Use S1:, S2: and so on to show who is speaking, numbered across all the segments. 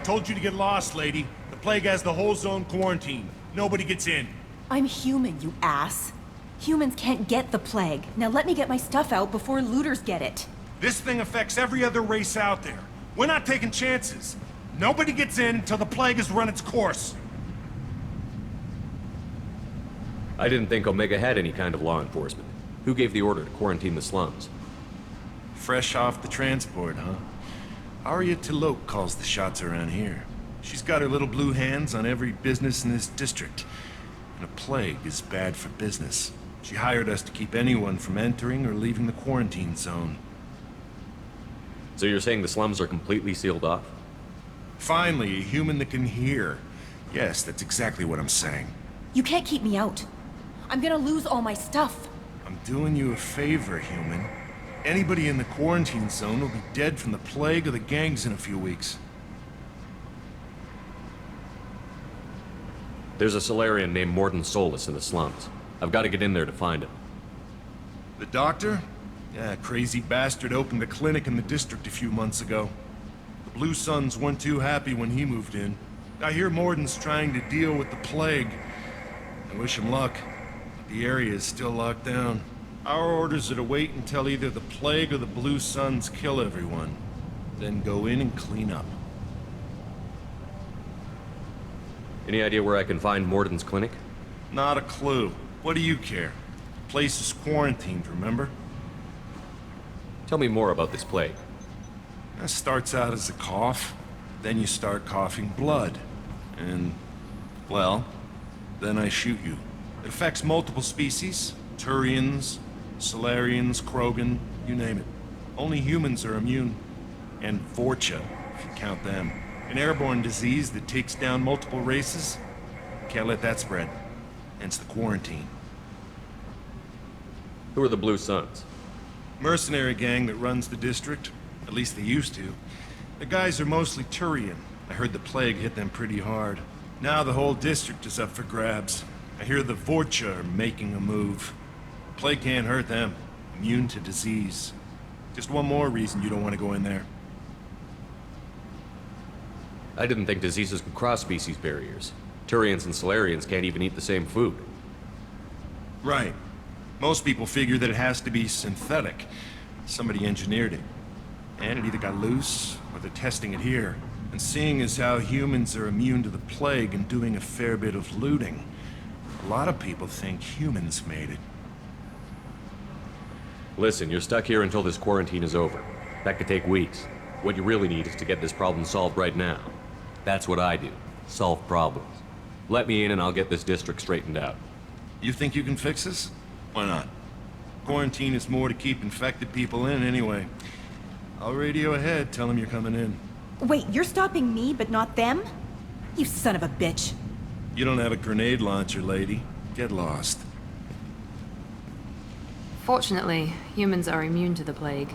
S1: Told you to get lost, lady. The plague has the whole zone quarantined. Nobody gets in.
S2: I'm human, you ass. Humans can't get the plague. Now let me get my stuff out before looters get it.
S1: This thing affects every other race out there. We're not taking chances. Nobody gets in until the plague has run its course.
S3: I didn't think Omega had any kind of law enforcement. Who gave the order to quarantine the slums?
S1: Fresh off the transport, huh? Arya T'Loak calls the shots around here. She's got her little blue hands on every business in this district. And a plague is bad for business. She hired us to keep anyone from entering or leaving the quarantine zone.
S3: So you're saying the slums are completely sealed off?
S1: Finally, a human that can hear. Yes, that's exactly what I'm saying.
S2: You can't keep me out. I'm gonna lose all my stuff.
S1: I'm doing you a favor, human. Anybody in the quarantine zone will be dead from the plague or the gangs in a few weeks.
S3: There's a Solarian named Mordin Solus in the slums. I've got to get in there to find him.
S1: The doctor? Yeah, crazy bastard opened a clinic in the district a few months ago. The Blue Suns weren't too happy when he moved in. I hear Mordin's trying to deal with the plague. I wish him luck. The area is still locked down. Our orders are to wait until either the plague or the Blue Suns kill everyone. Then go in and clean up.
S3: Any idea where I can find Mordin's clinic?
S1: Not a clue. What do you care? The place is quarantined, remember?
S3: Tell me more about this plague.
S1: That starts out as a cough. Then you start coughing blood. And, well, then I shoot you. It affects multiple species. Turians, Solarians, Krogan, you name it. Only humans are immune. And Vorcha, if you count them. An airborne disease that takes down multiple races. Can't let that spread. Hence the quarantine.
S3: Who are the Blue Suns?
S1: Mercenary gang that runs the district. At least they used to. The guys are mostly Turian. I heard the plague hit them pretty hard. Now the whole district is up for grabs. I hear the Vorcha are making a move. Plague can't hurt them. Immune to disease. Just one more reason you don't want to go in there.
S3: I didn't think diseases could cross species barriers. Turians and Solarians can't even eat the same food.
S1: Right. Most people figure that it has to be synthetic. Somebody engineered it. And it either got loose, or they're testing it here. And seeing as how humans are immune to the plague and doing a fair bit of looting, a lot of people think humans made it.
S3: Listen, you're stuck here until this quarantine is over. That could take weeks. What you really need is to get this problem solved right now. That's what I do. Solve problems. Let me in and I'll get this district straightened out.
S1: You think you can fix this? Why not? Quarantine is more to keep infected people in anyway. I'll radio ahead, tell them you're coming in.
S2: Wait, you're stopping me, but not them? You son of a bitch.
S1: You don't have a grenade launcher, lady. Get lost.
S4: Fortunately, humans are immune to the plague.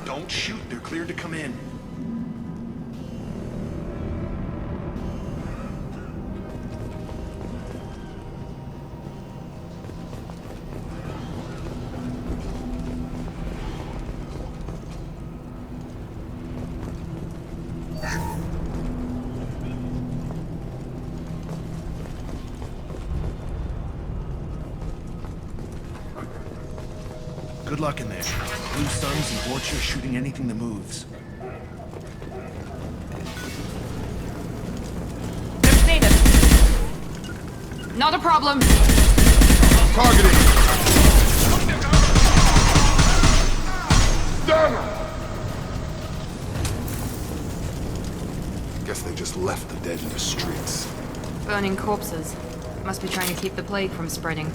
S1: Don't shoot, they're cleared to come in. Good luck in there. Blue Suns and Vorcha shooting anything that moves.
S2: There's natives.
S4: Not a problem.
S5: Targeting! Down! Guess they just left the dead in the streets.
S4: Burning corpses. Must be trying to keep the plague from spreading.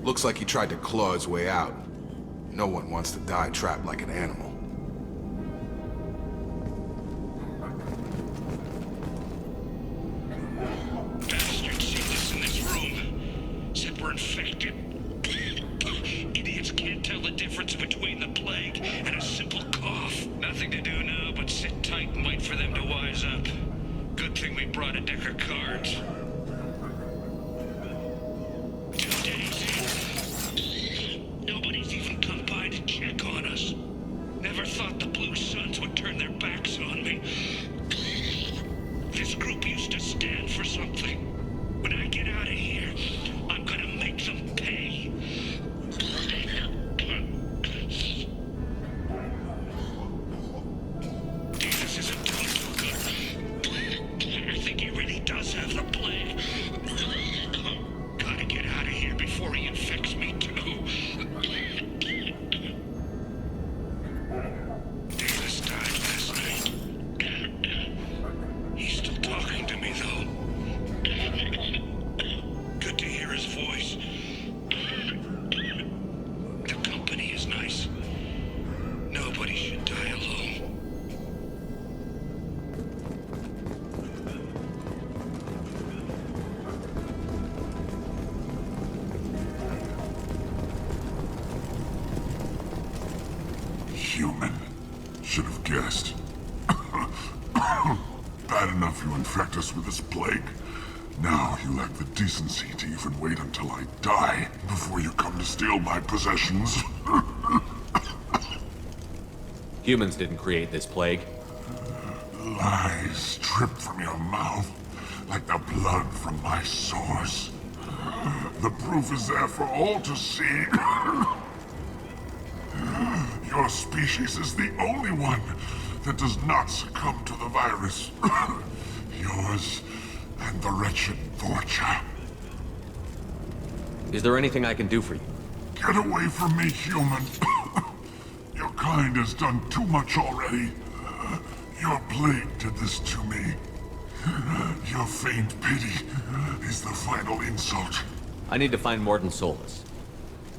S5: Looks like he tried to claw his way out. No one wants to die trapped like an animal.
S6: Bastards see this in this room. Said we're infected. Idiots can't tell the difference between the plague and a simple cough. Nothing to do now but sit tight and wait for them to wise up. Good thing we brought a deck of cards. 2 days in. Nobody's even come by to check on us. Never thought the Blue Suns would turn their backs on me. This group used to stand for something. When I get out of here, I'm gonna make them pay. Jesus isn't doing too good. I think he really does have the plague. Gotta get out of here before he infects me too. Davis died last night. He's still talking to me, though. Good to hear his voice. The company is nice. Nobody should die alone.
S7: Human. Should have guessed. Bad enough you infect us with this plague. Now you lack the decency to even wait until I die before you come to steal my possessions.
S3: Humans didn't create this plague.
S7: Lies drip from your mouth like the blood from my sores. The proof is there for all to see. Your species is the only one that does not succumb to the virus. Yours and the wretched Vorcha.
S3: Is there anything I can do for you?
S7: Get away from me, human. Your kind has done too much already. Your plague did this to me. Your faint pity is the final insult.
S3: I need to find Mordin Solus.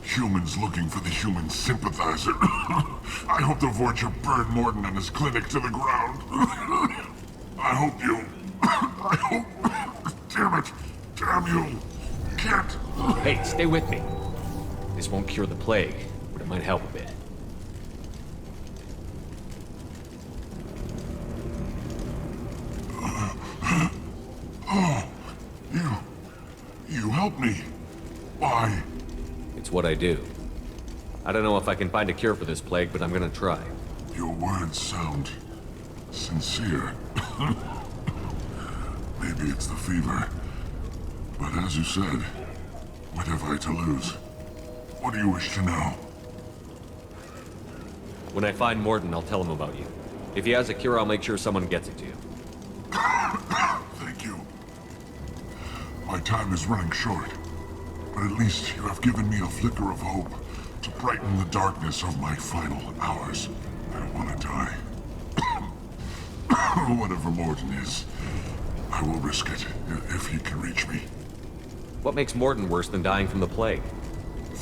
S7: Humans looking for the human sympathizer. I hope the Vorcha burned Mordin and his clinic to the ground. I hope you... I hope... Damn it! Damn you! Can't...
S3: Hey, stay with me. This won't cure the plague, but it might help a bit.
S7: You help me. Why?
S3: It's what I do. I don't know if I can find a cure for this plague, but I'm gonna try.
S7: Your words sound... sincere. Maybe it's the fever. But as you said, what have I to lose? What do you wish to know?
S3: When I find Mordin, I'll tell him about you. If he has a cure, I'll make sure someone gets it to you.
S7: Thank you. My time is running short, but at least you have given me a flicker of hope to brighten the darkness of my final hours. I don't want to die. Whatever Mordin is, I will risk it, if he can reach me.
S3: What makes Morton worse than dying from the plague?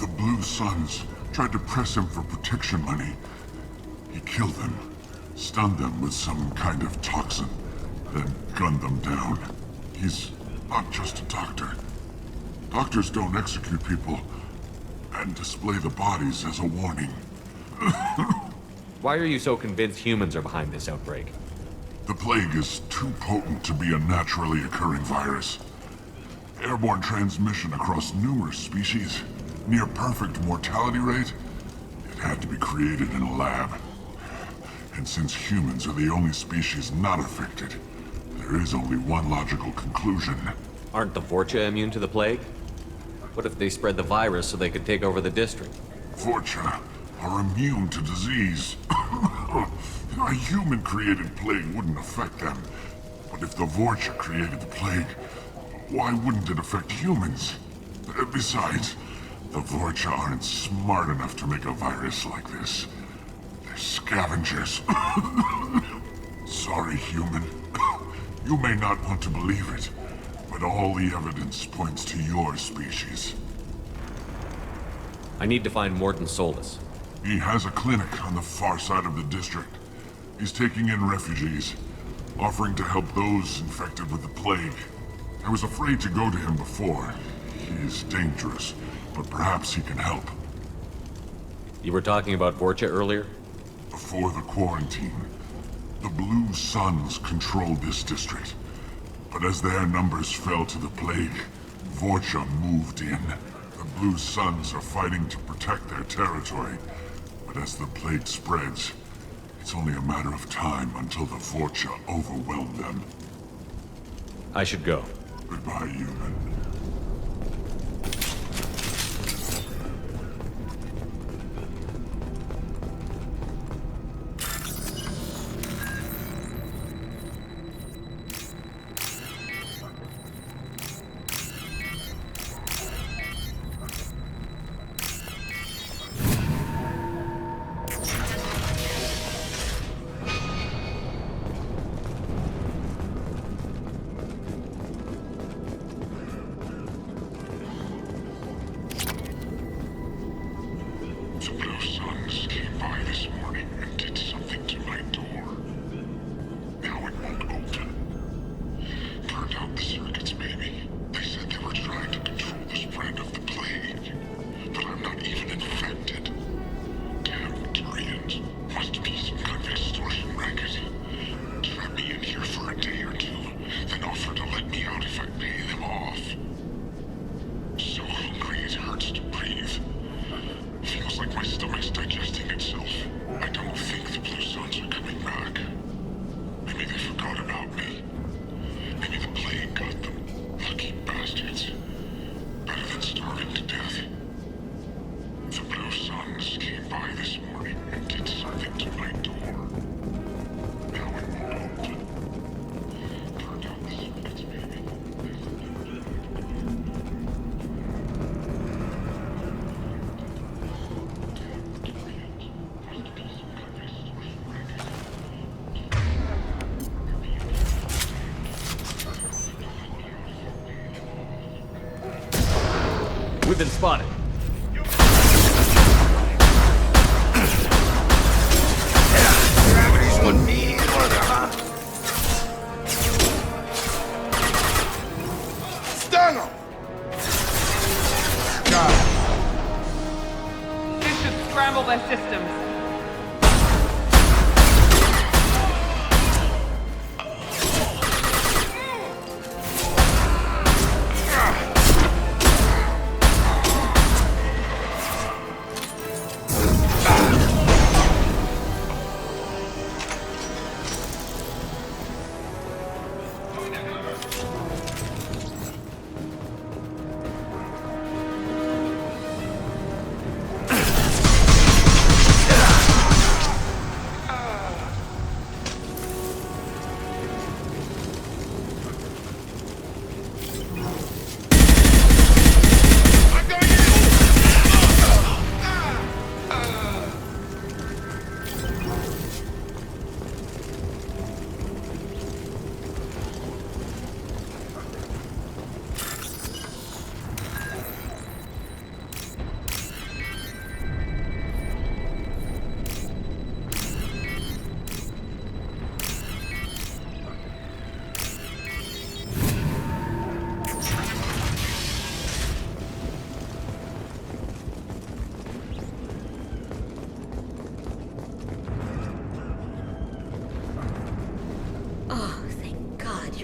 S7: The Blue Suns tried to press him for protection money. He killed them, stunned them with some kind of toxin, then gunned them down. He's not just a doctor. Doctors don't execute people and display the bodies as a warning.
S3: Why are you so convinced humans are behind this outbreak?
S7: The plague is too potent to be a naturally occurring virus. Airborne transmission across numerous species, near perfect mortality rate. It had to be created in a lab. And since humans are the only species not affected, there is only one logical conclusion.
S3: Aren't the Vorcha immune to the plague? What if they spread the virus so they could take over the district?
S7: Vorcha are immune to disease. A human-created plague wouldn't affect them. But if the Vorcha created the plague, why wouldn't it affect humans? Besides, the Vorcha aren't smart enough to make a virus like this. They're scavengers. Sorry, human. You may not want to believe it, but all the evidence points to your species.
S3: I need to find Morton Solus.
S7: He has a clinic on the far side of the district. He's taking in refugees, offering to help those infected with the plague. I was afraid to go to him before. He is dangerous, but perhaps he can help.
S3: You were talking about Vorcha earlier?
S7: Before the quarantine, the Blue Suns controlled this district. But as their numbers fell to the plague, Vorcha moved in. The Blue Suns are fighting to protect their territory. But as the plague spreads, it's only a matter of time until the Vorcha overwhelm them.
S3: I should go.
S7: Goodbye, human. The Blue Suns came by this morning and did something to my door. Now it won't open. Burned out the circuits, maybe. They said they were trying to control the spread of the plague. But I'm not even infected. Damn Turians. Must be some kind of extortion racket. Trap me in here for a day or two, then offer to let me out if I pay them off. So hungry it hurts to breathe. Feels like my stomach's digesting itself. I don't think the Blue Suns are coming back. Maybe they forgot about me. Maybe the plague got them. Lucky bastards. Better than starving to death. The Blue Suns came by this morning and did something to my door. Now it won't open. Turned out the circuits, maybe.
S3: We've been spotted.
S5: Gravity's what me order, huh? Stun him! Got it.
S8: This should scramble their systems.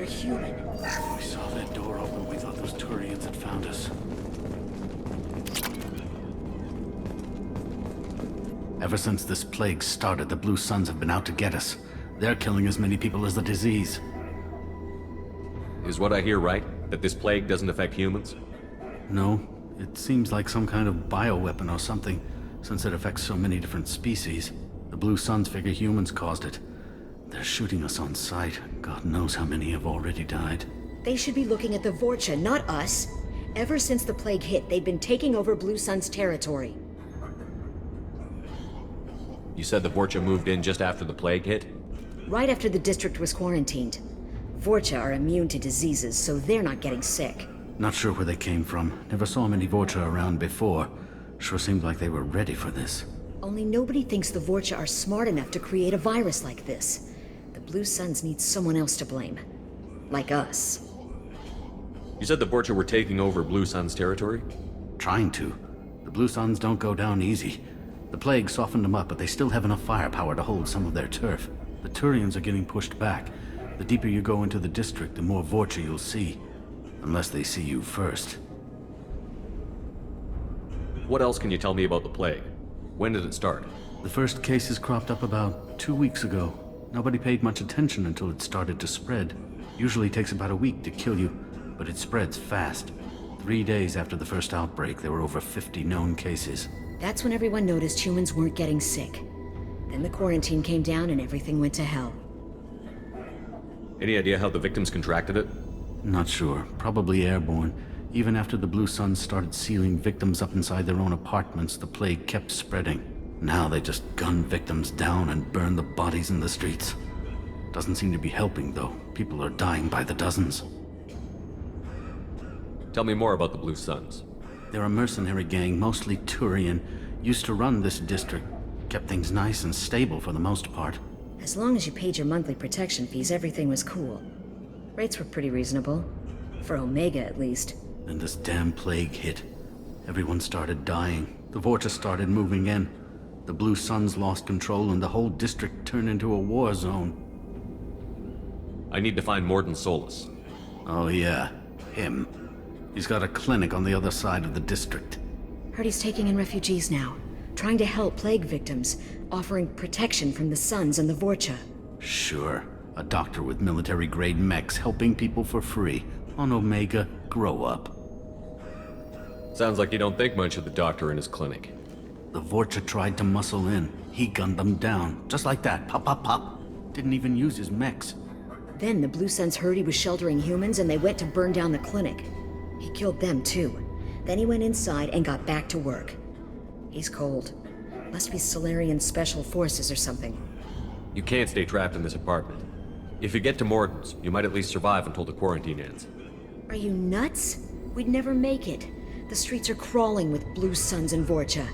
S8: you're human.
S9: We saw that door open, we thought those Turians had found us. Ever since this plague started, the Blue Suns have been out to get us. They're killing as many people as the disease.
S3: Is what I hear right? That this plague doesn't affect humans?
S9: No, it seems like some kind of bioweapon or something, since it affects so many different species. The Blue Suns figure humans caused it. They're shooting us on sight. God knows how many have already died.
S8: They should be looking at the Vorcha, not us. Ever since the plague hit, they've been taking over Blue Sun's territory.
S3: You said the Vorcha moved in just after the plague hit?
S8: Right after the district was quarantined. Vorcha are immune to diseases, so they're not getting sick.
S9: Not sure where they came from. Never saw many Vorcha around before. Sure seemed like they were ready for this.
S8: Only nobody thinks the Vorcha are smart enough to create a virus like this. The Blue Suns need someone else to blame. Like us.
S3: You said the Vorcha were taking over Blue Sun's territory?
S9: Trying to. The Blue Suns don't go down easy. The plague softened them up, but they still have enough firepower to hold some of their turf. The Turians are getting pushed back. The deeper you go into the district, the more Vorcha you'll see. Unless they see you first.
S3: What else can you tell me about the plague? When did it start?
S9: The first cases cropped up about 2 weeks ago. Nobody paid much attention until it started to spread. Usually takes about a week to kill you, but it spreads fast. 3 days after the first outbreak, there were over 50 known cases.
S8: That's when everyone noticed humans weren't getting sick. Then the quarantine came down and everything went to hell.
S3: Any idea how the victims contracted it?
S9: Not sure. Probably airborne. Even after the Blue Suns started sealing victims up inside their own apartments, the plague kept spreading. Now they just gun victims down and burn the bodies in the streets. Doesn't seem to be helping, though. People are dying by the dozens.
S3: Tell me more about the Blue Suns.
S9: They're a mercenary gang, mostly Turian. Used to run this district. Kept things nice and stable for the most part.
S8: As long as you paid your monthly protection fees, everything was cool. Rates were pretty reasonable. For Omega, at least.
S9: Then this damn plague hit. Everyone started dying. The Vorcha started moving in. The Blue Suns lost control and the whole district turned into a war zone.
S3: I need to find Mordin Solus.
S9: Oh yeah, him. He's got a clinic on the other side of the district.
S8: Heard he's taking in refugees now. Trying to help plague victims. Offering protection from the Suns and the Vorcha.
S9: Sure. A doctor with military-grade mechs helping people for free. On Omega, grow up.
S3: Sounds like you don't think much of the doctor in his clinic.
S9: The Vorcha tried to muscle in. He gunned them down. Just like that. Pop, pop, pop. Didn't even use his mechs.
S8: Then the Blue Suns heard he was sheltering humans and they went to burn down the clinic. He killed them too. Then he went inside and got back to work. He's cold. Must be Solarian Special Forces or something.
S3: You can't stay trapped in this apartment. If you get to Mordin's, you might at least survive until the quarantine ends.
S8: Are you nuts? We'd never make it. The streets are crawling with Blue Suns and Vorcha.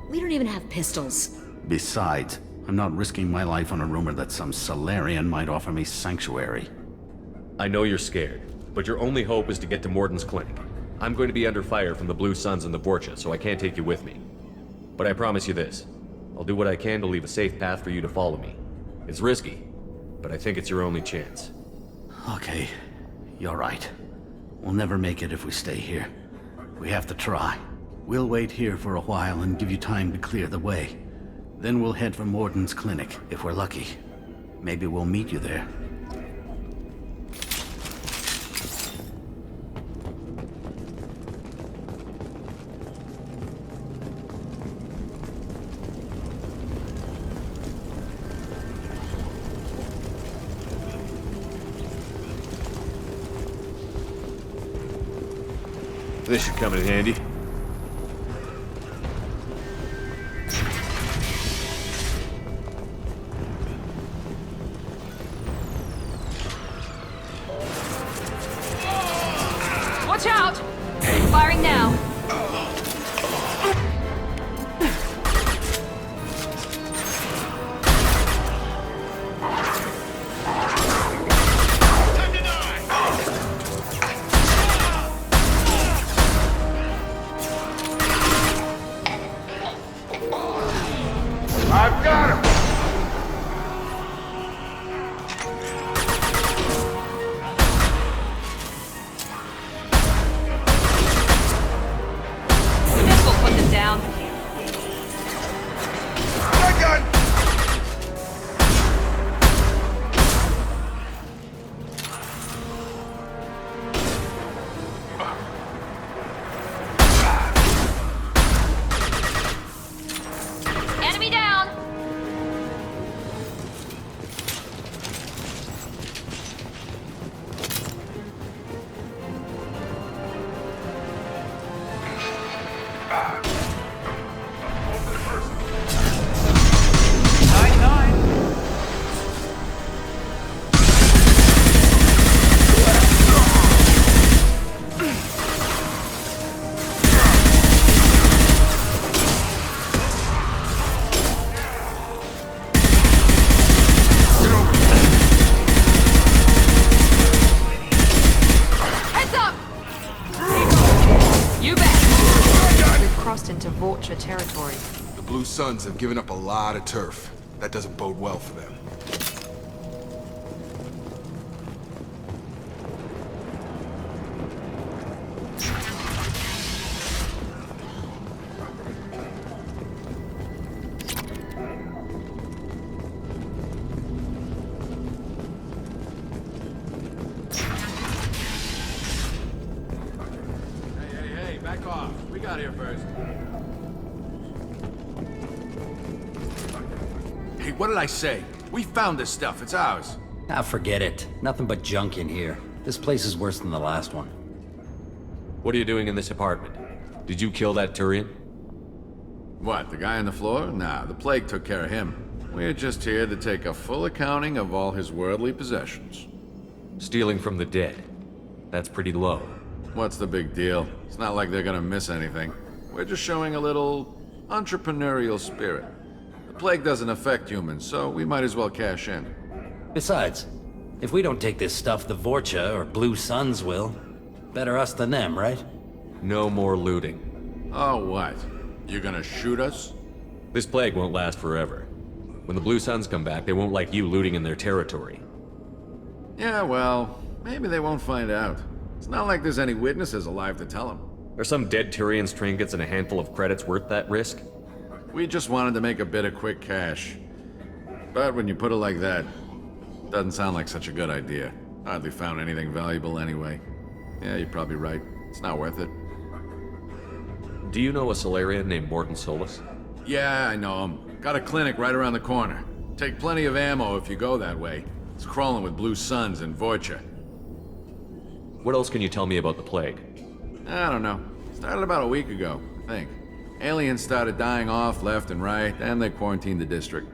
S8: We don't even have pistols.
S9: Besides, I'm not risking my life on a rumor that some Solarian might offer me sanctuary.
S3: I know you're scared, but your only hope is to get to Mordin's clinic. I'm going to be under fire from the Blue Suns and the Vorcha, so I can't take you with me. But I promise you this. I'll do what I can to leave a safe path for you to follow me. It's risky, but I think it's your only chance.
S9: Okay, you're right. We'll never make it if we stay here. We have to try. We'll wait here for a while and give you time to clear the way. Then we'll head for Mordin's clinic, if we're lucky. Maybe we'll meet you there.
S3: This should come in handy.
S4: Watch out! Firing now.
S5: I've got him!
S4: territory.
S5: The Blue Suns have given up a lot of turf. That doesn't bode well for them.
S10: Hey, back off. We got here first.
S11: Hey, what did I say? We found this stuff. It's ours.
S12: Ah, forget it. Nothing but junk in here. This place is worse than the last one.
S3: What are you doing in this apartment? Did you kill that Turian?
S10: What, the guy on the floor? Nah, the plague took care of him. We're just here to take a full accounting of all his worldly possessions.
S3: Stealing from the dead. That's pretty low.
S10: What's the big deal? It's not like they're gonna miss anything. We're just showing a little entrepreneurial spirit. The plague doesn't affect humans, so we might as well cash in.
S12: Besides, if we don't take this stuff, the Vorcha or Blue Suns will. Better us than them, right?
S3: No more looting.
S10: Oh, what? You gonna shoot us?
S3: This plague won't last forever. When the Blue Suns come back, they won't like you looting in their territory.
S10: Yeah, well, maybe they won't find out. It's not like there's any witnesses alive to tell them.
S3: Are some dead Turian's trinkets and a handful of credits worth that risk?
S10: We just wanted to make a bit of quick cash. But when you put it like that, doesn't sound like such a good idea. Hardly found anything valuable anyway. Yeah, you're probably right. It's not worth it.
S3: Do you know a Solarian named Morton Solus?
S10: Yeah, I know him. Got a clinic right around the corner. Take plenty of ammo if you go that way. It's crawling with Blue Suns and Vorcha.
S3: What else can you tell me about the plague?
S10: I don't know. Started about a week ago, I think. Aliens started dying off left and right, and they quarantined the district.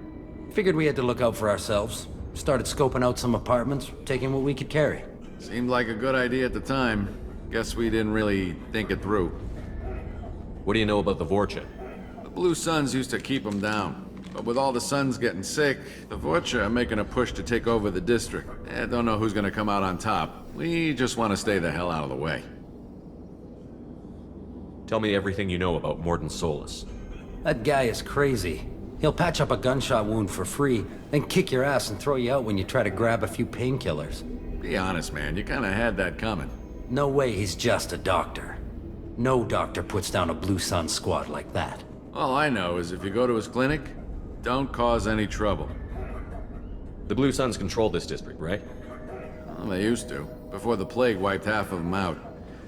S12: Figured we had to look out for ourselves. Started scoping out some apartments, taking what we could carry.
S10: Seemed like a good idea at the time. Guess we didn't really think it through.
S3: What do you know about the Vorcha?
S10: The Blue Suns used to keep them down. But with all the Suns getting sick, the Vorcha are making a push to take over the district. Don't know who's gonna come out on top. We just want to stay the hell out of the way.
S3: Tell me everything you know about Morton Solus.
S12: That guy is crazy. He'll patch up a gunshot wound for free, then kick your ass and throw you out when you try to grab a few painkillers.
S10: Be honest, man. You kinda had that coming.
S12: No way he's just a doctor. No doctor puts down a Blue Sun squad like that.
S10: All I know is if you go to his clinic, don't cause any trouble.
S3: The Blue Suns control this district, right?
S10: Well, they used to, before the plague wiped half of them out.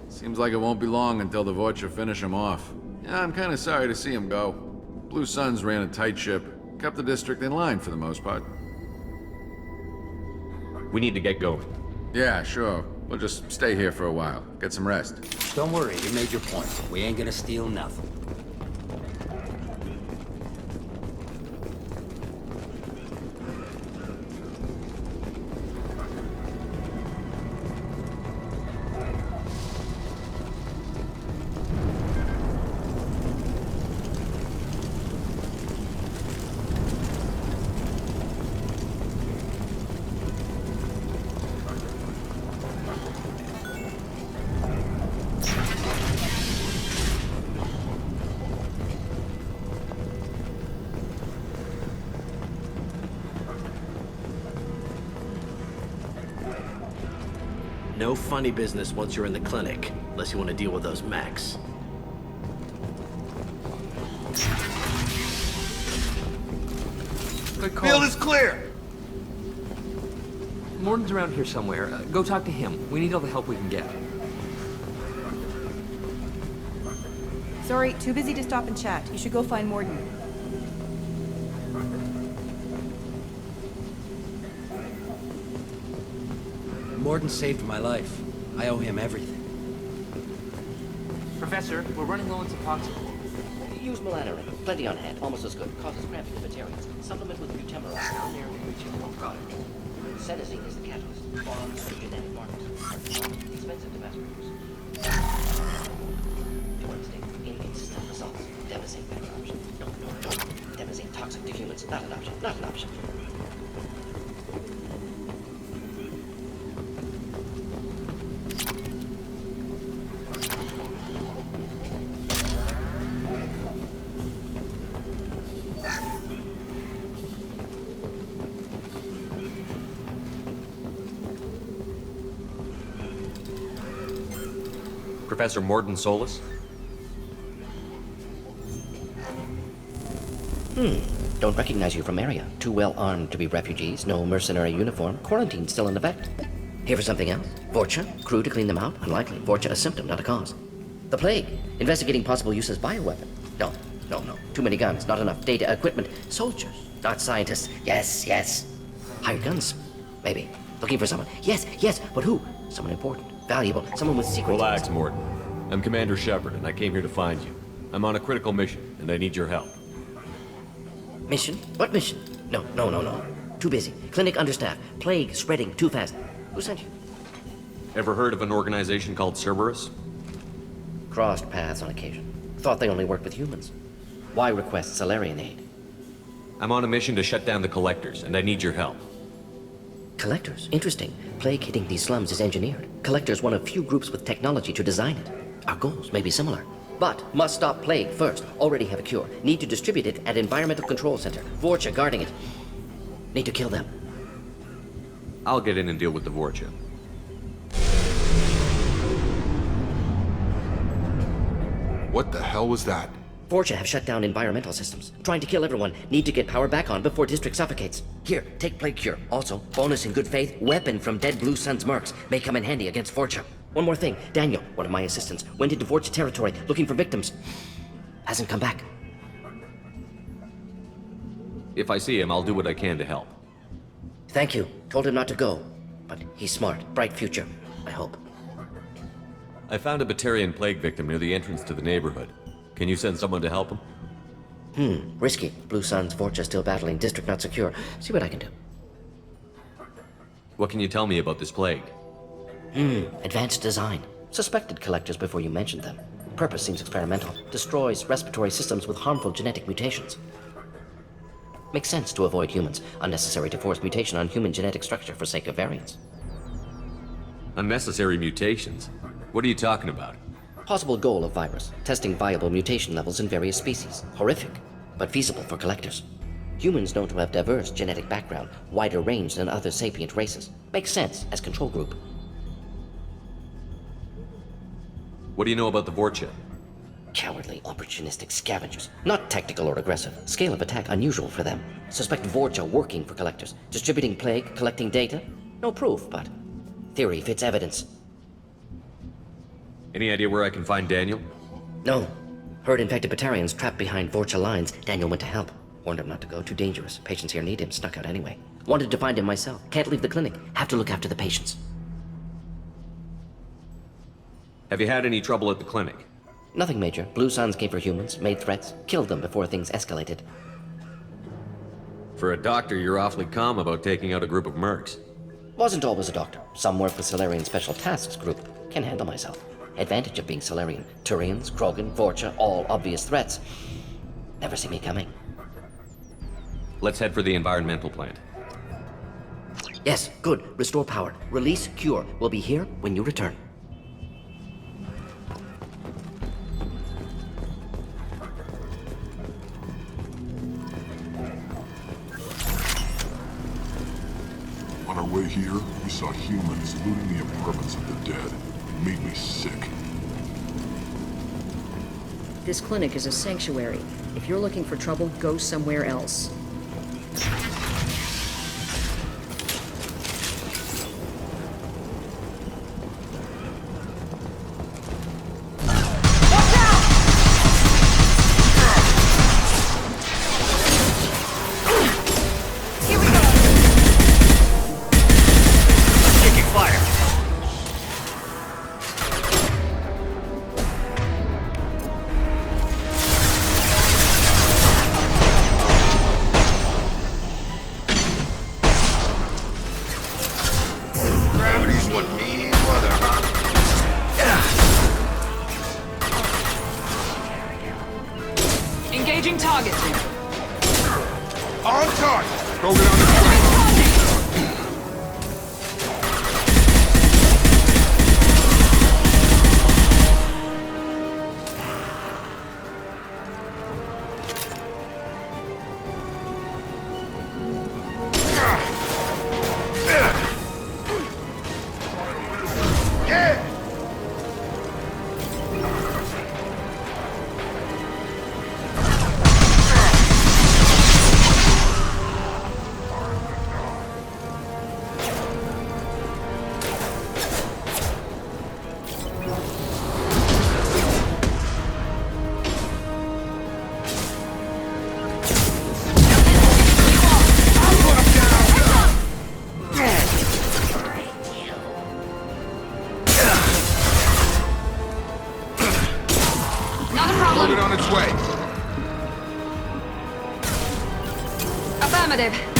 S10: Seems like it won't be long until the Vorcha finish him off. Yeah, I'm kinda sorry to see him go. Blue Suns ran a tight ship, kept the district in line for the most part.
S3: We need to get going.
S10: Yeah, sure. We'll just stay here for a while. Get some rest.
S12: Don't worry, you made your point. We ain't gonna steal nothing.
S13: No funny business once you're in the clinic, unless you want to deal with those mechs.
S11: Good call. Field is clear!
S14: Morton's around here somewhere. Go talk to him. We need all the help we can get.
S2: Sorry, too busy to stop and chat. You should go find Morton.
S12: Morton saved my life. I owe him everything.
S14: Professor, we're running low on Suboxone.
S15: Use melanorin. Plenty on hand. Almost as good. Causes cramps in vegetarians. Supplement with butemerol. Now near reaching one product. Senesine is the catalyst. Bonds to genetic markers. Expensive to mass produce. Jordan State. Inconsistent results. Demazine better option. No. Demazine toxic to humans. Not an option. Not an option.
S3: Professor Morton Solus?
S15: Don't recognize you from area. Too well armed to be refugees, no mercenary uniform, quarantine still in effect. Here for something else? Vorcha? Crew to clean them out? Unlikely. Vorcha a symptom, not a cause. The plague? Investigating possible use as bioweapon? No. Too many guns, not enough data, equipment. Soldiers, not scientists. Yes. Hired guns? Maybe. Looking for someone. Yes, but who? Someone important, valuable, someone with secrets.
S3: Relax, Morton. I'm Commander Shepard, and I came here to find you. I'm on a critical mission, and I need your help.
S15: Mission? What mission? No. Too busy. Clinic understaffed. Plague spreading too fast. Who sent you?
S3: Ever heard of an organization called Cerberus?
S15: Crossed paths on occasion. Thought they only worked with humans. Why request Salarian aid?
S3: I'm on a mission to shut down the Collectors, and I need your help.
S15: Collectors? Interesting. Plague hitting these slums is engineered. Collectors one of few groups with technology to design it. Our goals may be similar. But must stop plague first. Already have a cure. Need to distribute it at Environmental Control Center. Vorcha guarding it. Need to kill them.
S3: I'll get in and deal with the Vorcha.
S5: What the hell was that?
S15: Vorcha have shut down environmental systems. Trying to kill everyone. Need to get power back on before district suffocates. Here, take plague cure. Also, bonus in good faith, weapon from dead Blue Sun's mercs. May come in handy against Vorcha. One more thing. Daniel, one of my assistants, went into Vorcha territory looking for victims. Hasn't come back.
S3: If I see him, I'll do what I can to help.
S15: Thank you. Told him not to go. But he's smart. Bright future. I hope.
S3: I found a Batarian plague victim near the entrance to the neighborhood. Can you send someone to help him?
S15: Risky. Blue Sun's Vorcha still battling. District not secure. See what I can do.
S3: What can you tell me about this plague?
S15: Advanced design. Suspected collectors before you mentioned them. Purpose seems experimental. Destroys respiratory systems with harmful genetic mutations. Makes sense to avoid humans. Unnecessary to force mutation on human genetic structure for sake of variance.
S3: Unnecessary mutations? What are you talking about?
S15: Possible goal of virus. Testing viable mutation levels in various species. Horrific, but feasible for collectors. Humans known to have diverse genetic background, wider range than other sapient races. Makes sense as control group.
S3: What do you know about the Vorcha?
S15: Cowardly, opportunistic scavengers. Not tactical or aggressive. Scale of attack unusual for them. Suspect Vorcha working for collectors. Distributing plague, collecting data. No proof, but theory fits evidence.
S3: Any idea where I can find Daniel?
S15: No. Heard infected Batarians trapped behind Vorcha lines. Daniel went to help. Warned him not to go, too dangerous. Patients here need him, snuck out anyway. Wanted to find him myself. Can't leave the clinic. Have to look after the patients.
S3: Have you had any trouble at the clinic?
S15: Nothing major. Blue Suns came for humans, made threats, killed them before things escalated.
S3: For a doctor, you're awfully calm about taking out a group of mercs.
S15: Wasn't always a doctor. Some work with Salarian Special Tasks Group. Can handle myself. Advantage of being Salarian. Turians, Krogan, Vorcha, all obvious threats. Never see me coming.
S3: Let's head for the environmental plant.
S15: Yes, good. Restore power. Release cure. We'll be here when you return.
S7: On our way here, we saw humans looting the apartments of the dead. It made me sick.
S8: This clinic is a sanctuary. If you're looking for trouble, go somewhere else.
S4: Engaging target.
S5: On target! Go get on the track!
S4: Affirmative.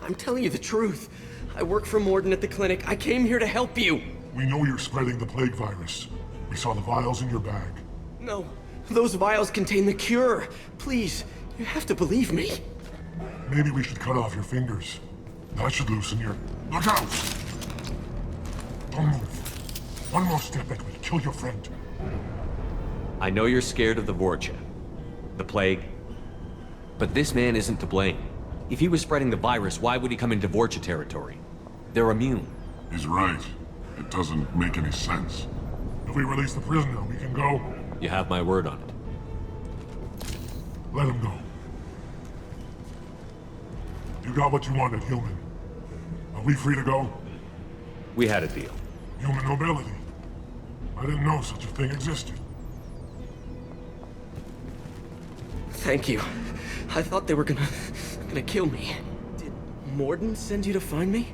S13: I'm telling you the truth. I work for Morden at the clinic. I came here to help you.
S7: We know you're spreading the plague virus. We saw the vials in your bag.
S13: No, those vials contain the cure. Please, you have to believe me.
S7: Maybe we should cut off your fingers. That should loosen your... Look out! Don't move. One more step and we kill your friend.
S3: I know you're scared of the Vorcha, the plague, but this man isn't to blame. If he was spreading the virus, why would he come into Vorcha territory? They're immune.
S7: He's right. It doesn't make any sense. If we release the prisoner, we can go.
S3: You have my word on it.
S7: Let him go. You got what you wanted, human. Are we free to go?
S3: We had a deal.
S7: Human mobility. I didn't know such a thing existed.
S13: Thank you. I thought they were gonna kill me. Did Morden send you to find me?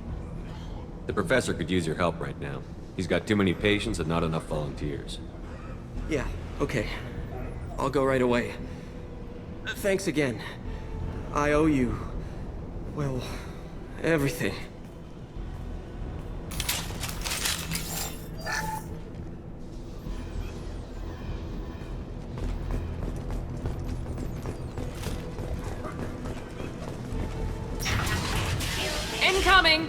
S3: The professor could use your help right now. He's got too many patients and not enough volunteers.
S13: Yeah, okay. I'll go right away. Thanks again. I owe you... well, everything.
S4: Incoming!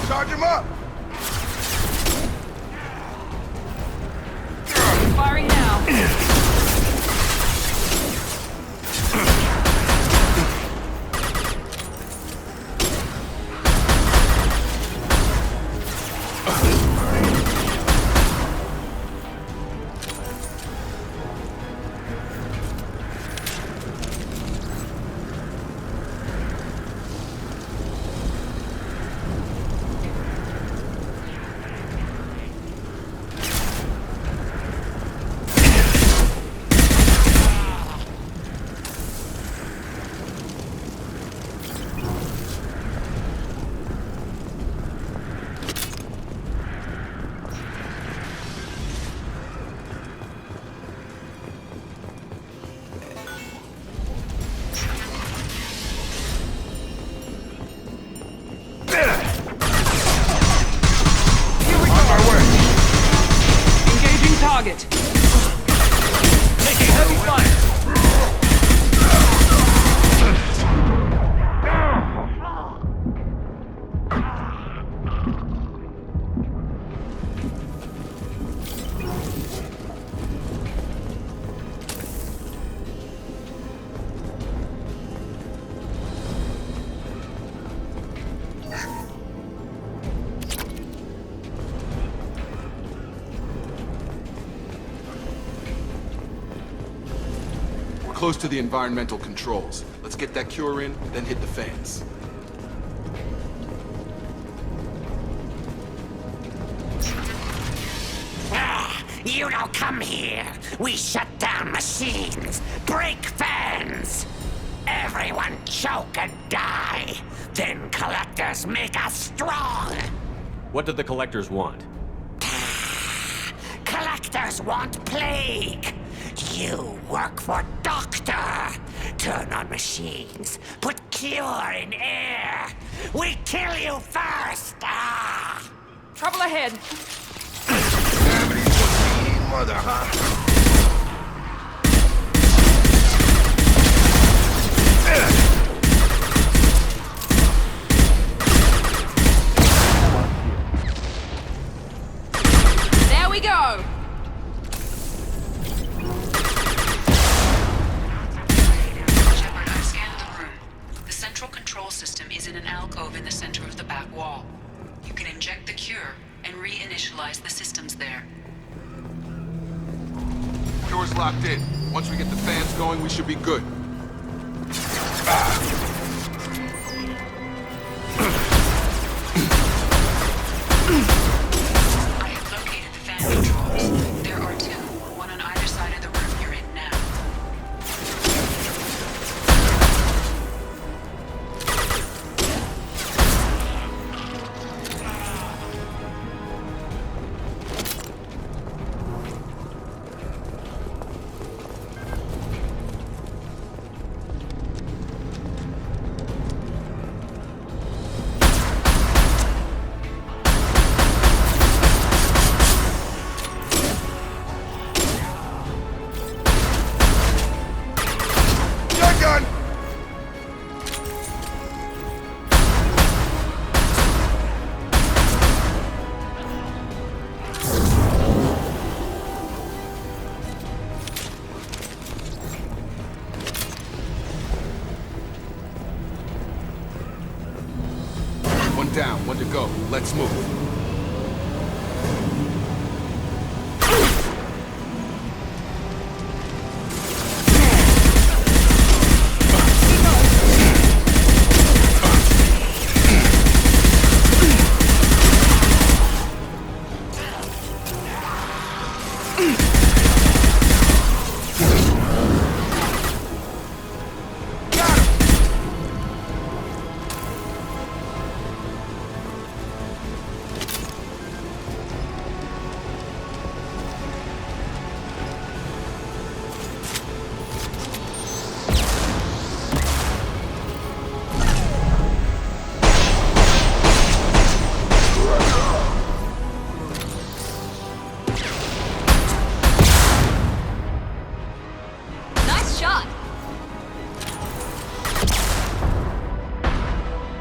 S5: Charge him up!
S4: Firing now.
S5: close to the environmental controls. Let's get that cure in, then hit the fans.
S16: You don't come here. We shut down machines, break fans. Everyone choke and die. Then collectors make us strong.
S3: What did the collectors want?
S16: Collectors want plague. You work for Doctor. Turn on machines. Put cure in air. We kill you first. Ah!
S4: Trouble ahead.
S5: Mother, huh?
S4: There we go.
S17: Shepard, I've scanned the room. The central control system is in an alcove in the center of the back wall. You can inject the cure and reinitialize the systems there.
S5: Cure's locked in. Once we get the fans going, we should be good.
S17: I have located the fan controls. There are two, one on either side of the room you're in now.
S5: One down, one to go. Let's move.
S4: Nice shot.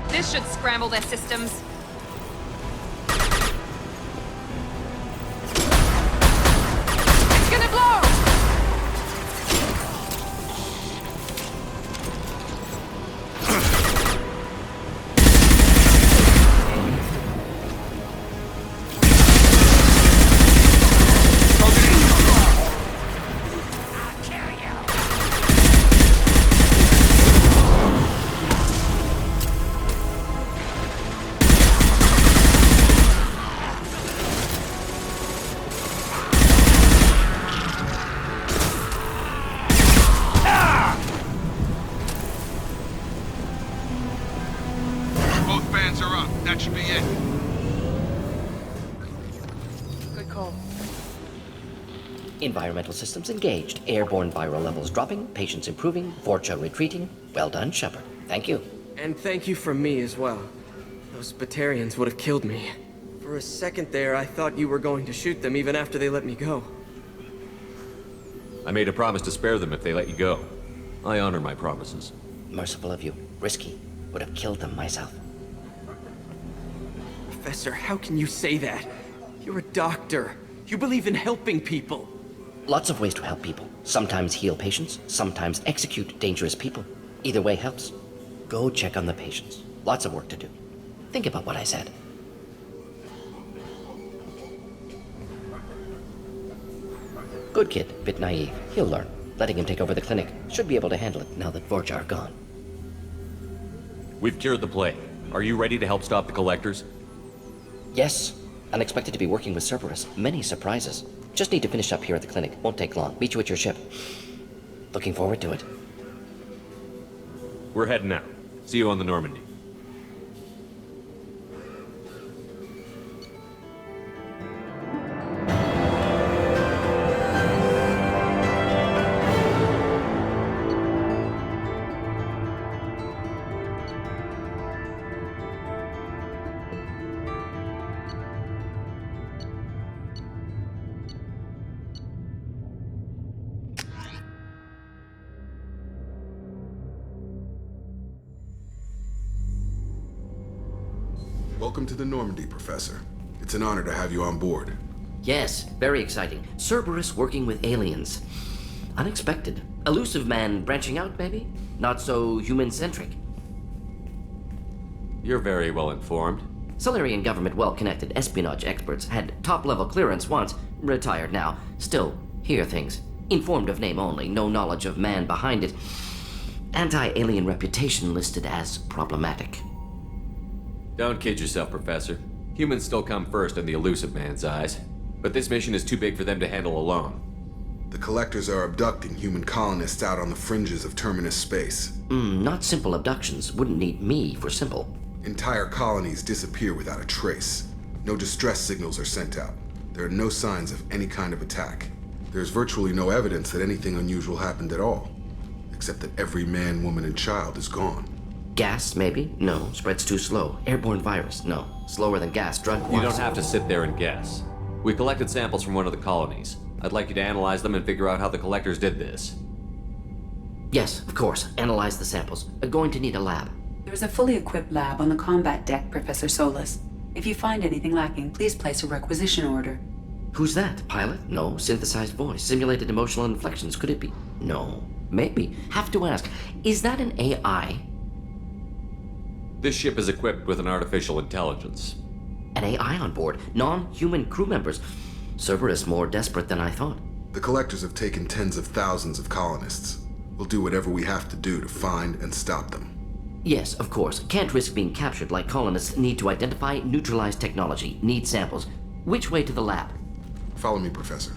S4: This should scramble their systems. It's gonna blow!
S5: Both fans are up. That should be it.
S4: Good call.
S15: Environmental systems engaged. Airborne viral levels dropping. Patients improving. Vorcha retreating. Well done, Shepard. Thank you.
S13: And thank you from me as well. Those Batarians would have killed me. For a second there, I thought you were going to shoot them even after they let me go.
S3: I made a promise to spare them if they let you go. I honor my promises.
S15: Merciful of you. Risky. Would have killed them myself.
S13: Professor, how can you say that? You're a doctor. You believe in helping people.
S15: Lots of ways to help people. Sometimes heal patients, sometimes execute dangerous people. Either way helps. Go check on the patients. Lots of work to do. Think about what I said. Good kid, bit naive. He'll learn. Letting him take over the clinic. Should be able to handle it now that Vorjar are gone.
S3: We've cured the plague. Are you ready to help stop the Collectors?
S15: Yes. Unexpected to be working with Cerberus. Many surprises. Just need to finish up here at the clinic. Won't take long. Meet you at your ship. Looking forward to it.
S3: We're heading out. See you on the Normandy.
S5: Welcome to the Normandy, Professor. It's an honor to have you on board.
S15: Yes, very exciting. Cerberus working with aliens. Unexpected. Elusive man branching out, maybe? Not so human-centric.
S3: You're very well informed.
S15: Solarian government well-connected espionage experts had top-level clearance once, retired now. Still, hear things. Informed of name only, no knowledge of man behind it. Anti-alien reputation listed as problematic.
S3: Don't kid yourself, Professor. Humans still come first in the Elusive Man's eyes. But this mission is too big for them to handle alone.
S5: The Collectors are abducting human colonists out on the fringes of Terminus space.
S15: Not simple abductions. Wouldn't need me for simple.
S5: Entire colonies disappear without a trace. No distress signals are sent out. There are no signs of any kind of attack. There's virtually no evidence that anything unusual happened at all. Except that every man, woman, and child is gone.
S15: Gas, maybe? No. Spreads too slow. Airborne virus? No. Slower than gas. Drug?
S3: You don't have to sit there and guess. We collected samples from one of the colonies. I'd like you to analyze them and figure out how the Collectors did this.
S15: Yes, of course. Analyze the samples. Going to need a lab.
S17: There's a fully equipped lab on the combat deck, Professor Solis. If you find anything lacking, please place a requisition order.
S15: Who's that? Pilot? No. Synthesized voice. Simulated emotional inflections. Could it be? No. Maybe. Have to ask. Is that an AI?
S3: This ship is equipped with an artificial intelligence.
S15: An AI on board? Non-human crew members? Cerberus more desperate than I thought.
S5: The Collectors have taken tens of thousands of colonists. We'll do whatever we have to do to find and stop them.
S15: Yes, of course. Can't risk being captured like colonists need to identify, neutralize technology, need samples. Which way to the lab?
S5: Follow me, Professor.